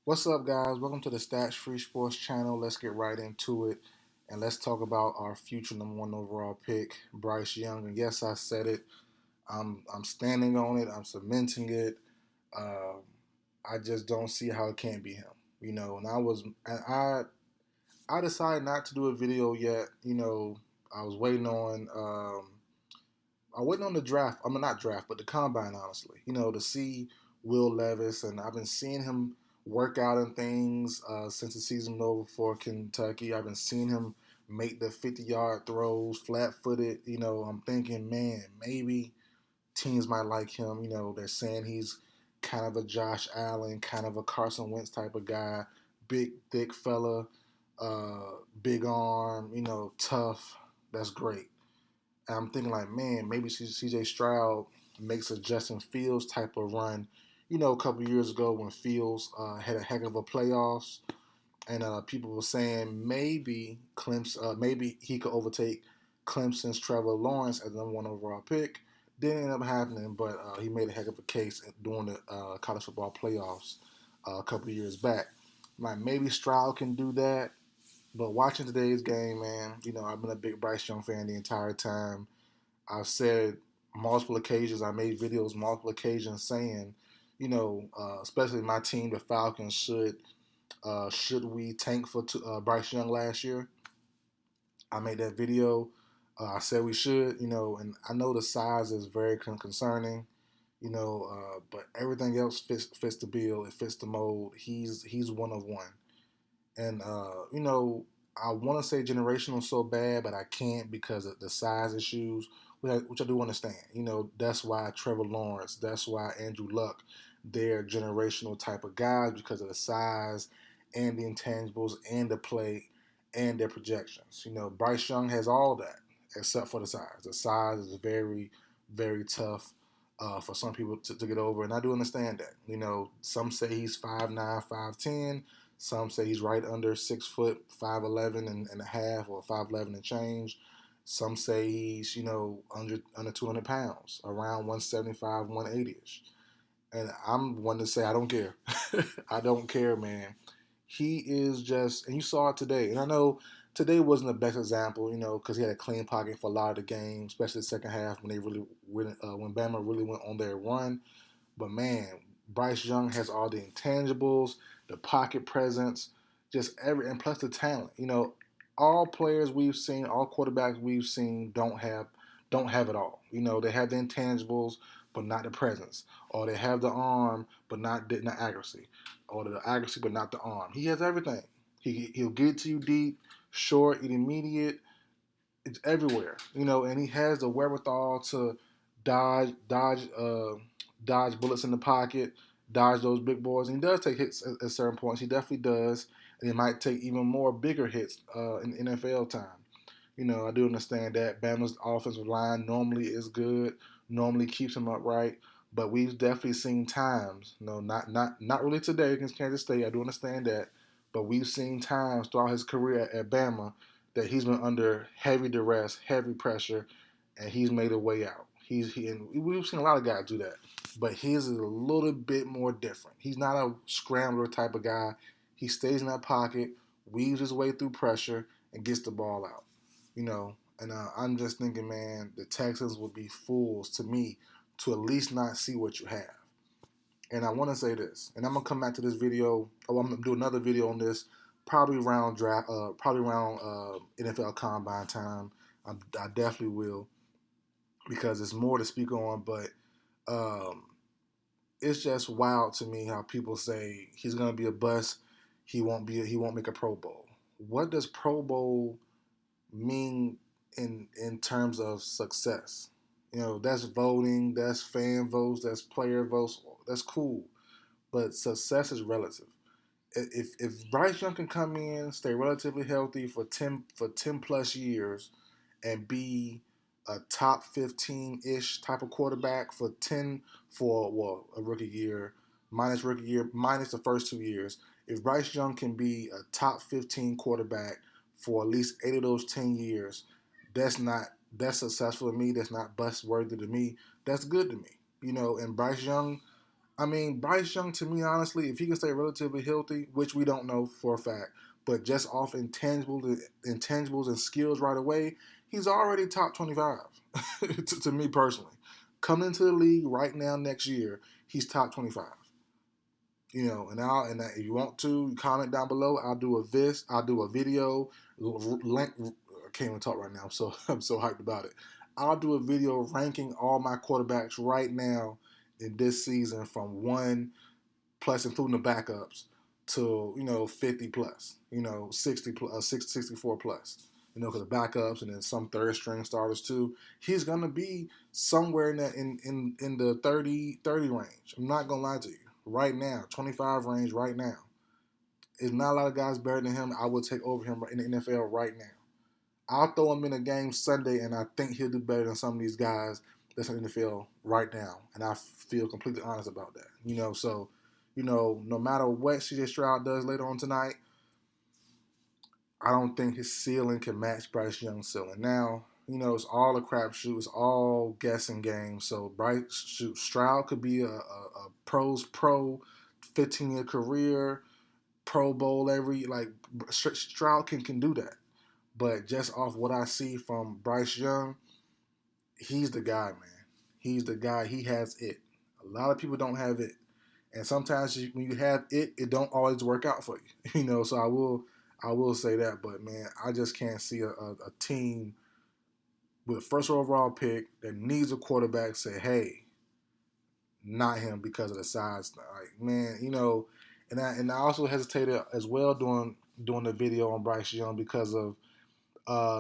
What's up, guys? Welcome to the Stats Free Sports channel. Let's get right into it and let's talk about our future number one overall pick, Bryce Young. And yes, I said it. I'm standing on it. I'm cementing it. Uh, I just don't see how it can't be him. And I decided not to do a video yet. I was waiting on the draft. I mean, not draft, but the combine, honestly. To see Will Levis, and I've been seeing him work out and things since the season over for Kentucky. I've been seeing him make the 50-yard throws, flat-footed. I'm thinking, man, maybe teams might like him. They're saying he's kind of a Josh Allen, kind of a Carson Wentz type of guy, big, thick fella, big arm. Tough. That's great. And I'm thinking like, man, maybe CJ Stroud makes a Justin Fields type of run. A couple years ago when Fields had a heck of a playoffs, and people were saying maybe he could overtake Clemson's Trevor Lawrence as the number one overall pick. Didn't end up happening, but he made a heck of a case during the college football playoffs a couple years back. Like maybe Stroud can do that, but watching today's game, man, I've been a big Bryce Young fan the entire time. I've said multiple occasions, I made videos multiple occasions saying, especially my team, the Falcons, should we tank for Bryce Young last year? I made that video. I said we should, and I know the size is very concerning, but everything else fits the bill. It fits the mold. He's one of one. And I want to say generational so bad, but I can't because of the size issues, which I do understand. That's why Trevor Lawrence, that's why Andrew Luck, they're generational type of guys because of the size and the intangibles and the play and their projections. Bryce Young has all that except for the size. The size is very, very tough for some people to get over, and I do understand that. Some say he's 5'9", 5'10". Some say he's right under 6 foot, 5'11" and a half, or 5'11" and change. Some say he's under 200 pounds, around 175, 180 ish. And I'm one to say I don't care. I don't care, man. He is just, and you saw it today. And I know today wasn't the best example, because he had a clean pocket for a lot of the game, especially the second half when when Bama really went on their run. But man, Bryce Young has all the intangibles, the pocket presence, just and plus the talent. All players we've seen, all quarterbacks we've seen don't have it all. They have the intangibles but not the presence, or they have the arm but not accuracy, or the accuracy but not the arm. He has everything. He'll get to you deep, short, intermediate. It's everywhere. And he has the wherewithal to dodge bullets in the pocket, dodge those big boys. And he does take hits at certain points. He definitely does. And he might take even more bigger hits in NFL time. I do understand that Bama's offensive line normally is good, normally keeps him upright. But we've definitely seen times, not really today against Kansas State. I do understand that. But we've seen times throughout his career at Bama that he's been under heavy duress, heavy pressure, and he's made a way out. And we've seen a lot of guys do that, but his is a little bit more different. He's not a scrambler type of guy. He stays in that pocket, weaves his way through pressure, and gets the ball out. And I'm just thinking, man, the Texans would be fools to me to at least not see what you have. And I want to say this, and I'm gonna come back to this video. Oh, I'm gonna do another video on this, probably around draft, probably around NFL Combine time. I definitely will because it's more to speak on. But um, it's just wild to me how people say he's gonna be a bust. He won't make a Pro Bowl. What does Pro Bowl mean in terms of success? That's voting, that's fan votes, that's player votes. That's cool, but success is relative. If Bryce Young can come in, stay relatively healthy for 10 plus years, and be a top 15 ish type of quarterback for 10 for a rookie year minus the first 2 years. If Bryce Young can be a top 15 quarterback for at least 8 of those 10 years, that's successful to me. That's not bust worthy to me. That's good to me. And Bryce Young, I mean, Bryce Young, to me, honestly, if he can stay relatively healthy, which we don't know for a fact, but just off intangibles and skills right away, he's already top 25 to me personally. Coming into the league right now next year, he's top 25. If you want to comment down below, I'll do a video link. I can't even talk right now. I'm so hyped about it. I'll do a video ranking all my quarterbacks right now in this season from one plus, including the backups, to 50 plus, 60 plus, 64 plus. Because the backups and then some third string starters too. He's gonna be somewhere in that in the 30 range. I'm not gonna lie to you. Right now, 25 range right now. There's not a lot of guys better than him. I would take over him in the NFL right now. I'll throw him in a game Sunday, and I think he'll do better than some of these guys that's in the NFL right now. And I feel completely honest about that. No matter what CJ Stroud does later on tonight, I don't think his ceiling can match Bryce Young's ceiling. Now, it's all a crapshoot. It's all guessing game. So Stroud could be a pro 15-year career, Pro Bowl every like Stroud can do that. But just off what I see from Bryce Young, he's the guy, man. He's the guy. He has it. A lot of people don't have it, and sometimes when you have it, it don't always work out for you. So I will say that. But man, I just can't see a team with a first overall pick that needs a quarterback say, hey, not him because of the size. Like, man, and I also hesitated as well doing the video on Bryce Young because of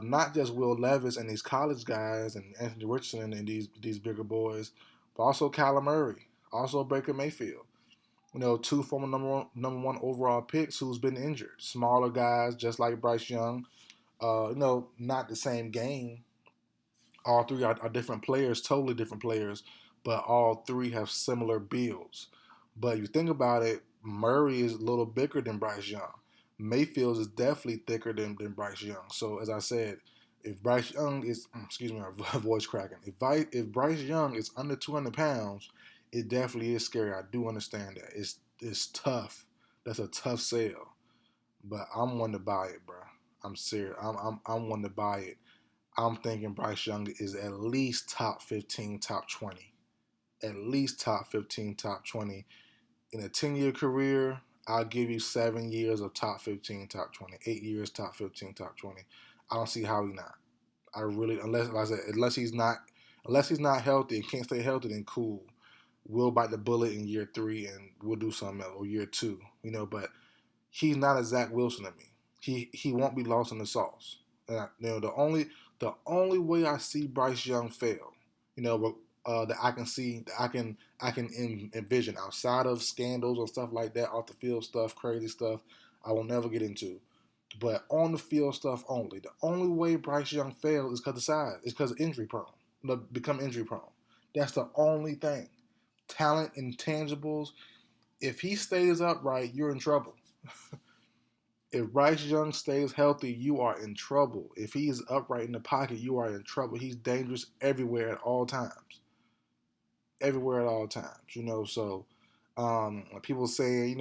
not just Will Levis and these college guys and Anthony Richardson and these bigger boys, but also Kyler Murray, also Baker Mayfield. Two former number one overall picks who's been injured. Smaller guys, just like Bryce Young. Not the same game. All three are different players, totally different players, but all three have similar builds. But you think about it, Murray is a little bigger than Bryce Young. Mayfield is definitely thicker than Bryce Young. So as I said, if Bryce Young is, excuse me, my voice cracking. If Bryce Young is under 200 pounds, it definitely is scary. I do understand that. It's tough. That's a tough sell. But I'm one to buy it, bro. I'm serious. I'm one to buy it. I'm thinking Bryce Young is at least top 15, top 20. At least top 15, top 20. In a 10-year career, I'll give you 7 years of top 15, top 20. 8 years, top 15, top 20. I don't see how he's not. I really, unless, like I said, unless he's not healthy and can't stay healthy, then cool. We'll bite the bullet in year 3 and we'll do something else, or year 2. But he's not a Zach Wilson to me. He won't be lost in the sauce. The only way I see Bryce Young fail, that I can see, that I can envision outside of scandals and stuff like that, off the field stuff, crazy stuff, I will never get into. But on the field stuff only, the only way Bryce Young failed is because of size. It's because of injury prone. Become injury prone. That's the only thing. Talent, intangibles. If he stays upright, you're in trouble. If Bryce Young stays healthy, you are in trouble. If he is upright in the pocket, you are in trouble. He's dangerous everywhere at all times. Everywhere at all times. So people saying,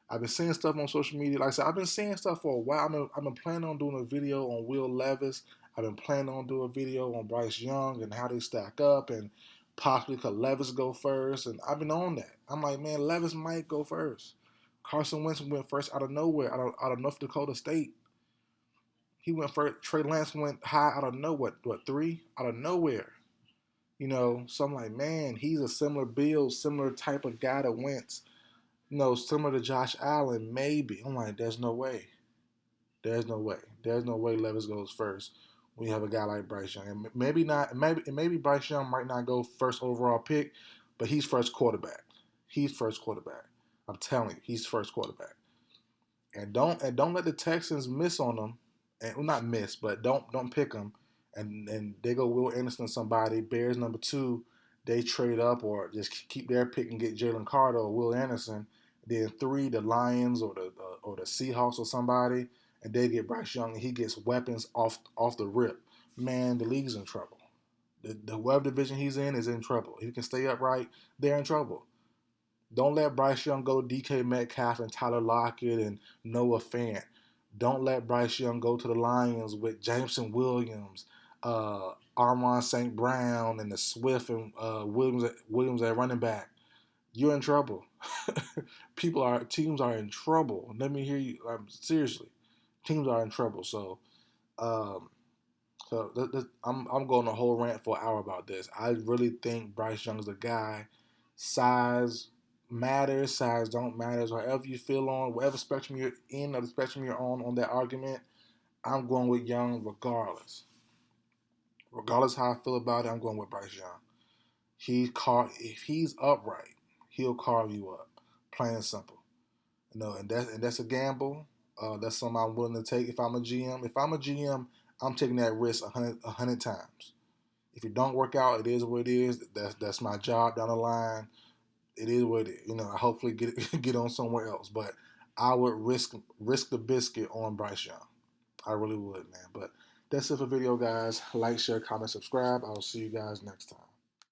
I've been seeing stuff on social media. Like I said, I've been seeing stuff for a while. I've been planning on doing a video on Will Levis. I've been planning on doing a video on Bryce Young and how they stack up, and possibly could Levis go first. And I've been on that. I'm like, man, Levis might go first. Carson Wentz went first out of nowhere, out of North Dakota State. He went first. Trey Lance went high out of nowhere. What, 3? Out of nowhere. So I'm like, man, he's a similar build, similar type of guy to Wentz. Similar to Josh Allen, maybe. I'm like, there's no way. There's no way. There's no way Levis goes first when you have a guy like Bryce Young. And maybe not. Maybe Bryce Young might not go first overall pick, but he's first quarterback. He's first quarterback. I'm telling you, he's first quarterback. And don't let the Texans miss on them, and well, not miss, but don't pick them, and they go Will Anderson somebody. Bears number 2, they trade up or just keep their pick and get Jalen Carter or Will Anderson. Then 3, the Lions or the Seahawks or somebody, and they get Bryce Young and he gets weapons off the rip. Man, the league's in trouble. The whoever division he's in is in trouble. If he can stay upright, they're in trouble. Don't let Bryce Young go to DK Metcalf and Tyler Lockett and Noah Fant. Don't let Bryce Young go to the Lions with Jameson Williams, Armon St. Brown, and the Swift and Williams at running back. You're in trouble. Teams are in trouble. Let me hear you. Seriously, teams are in trouble. Um, I'm going a whole rant for an hour about this. I really think Bryce Young is a guy. Size matters. Size don't matters. However you feel on whatever spectrum you're in or the spectrum you're on that argument, I'm going with Young regardless. Regardless how I feel about it, I'm going with Bryce Young. If he's upright, he'll carve you up. Plain and simple. And that's a gamble. That's something I'm willing to take if I'm a GM. If I'm a GM, I'm taking that risk a hundred times. If it don't work out, it is what it is. That's my job down the line. It is what it is. I hopefully get on somewhere else. But I would risk the biscuit on Bryce Young. I really would, man. But that's it for the video, guys. Like, share, comment, subscribe. I'll see you guys next time.